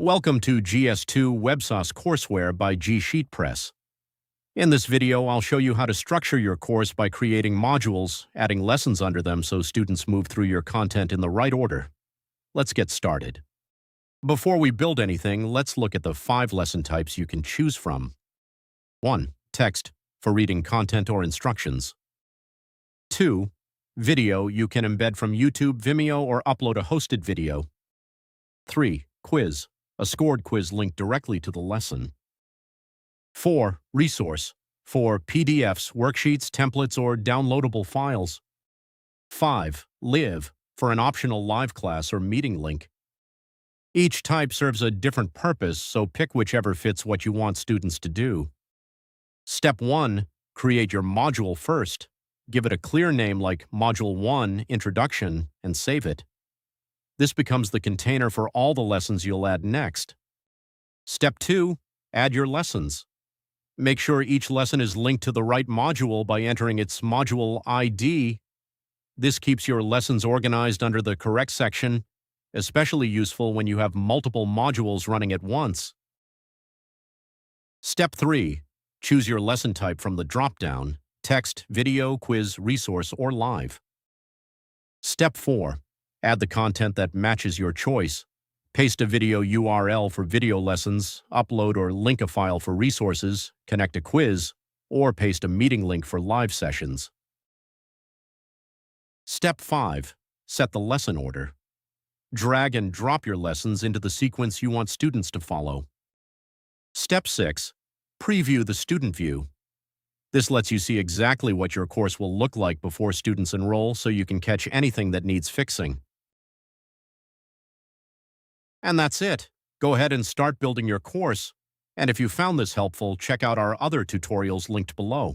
Welcome to GS2 WebSauce Courseware by GSheetPress. In this video, I'll show you how to structure your course by creating modules, adding lessons under them so students move through your content in the right order. Let's get started. Before we build anything, let's look at the 5 lesson types you can choose from. 1. Text, for reading content or instructions. 2. Video, you can embed from YouTube, Vimeo, or upload a hosted video. 3. Quiz, a scored quiz linked directly to the lesson. 4. Resource, for PDFs, worksheets, templates, or downloadable files. 5. Live, for an optional live class or meeting link. Each type serves a different purpose, so pick whichever fits what you want students to do. Step 1. Create your module first. Give it a clear name like Module 1, Introduction, and save it. This becomes the container for all the lessons you'll add next. Step 2. Add your lessons. Make sure each lesson is linked to the right module by entering its module ID. This keeps your lessons organized under the correct section, especially useful when you have multiple modules running at once. Step 3. Choose your lesson type from the drop-down: text, video, quiz, resource, or live. Step 4. Add the content that matches your choice. Paste a video URL for video lessons, upload or link a file for resources, connect a quiz, or paste a meeting link for live sessions. Step 5. Set the lesson order. Drag and drop your lessons into the sequence you want students to follow. Step 6. Preview the student view. This lets you see exactly what your course will look like before students enroll, so you can catch anything that needs fixing. And that's it. Go ahead and start building your course. And if you found this helpful, check out our other tutorials linked below.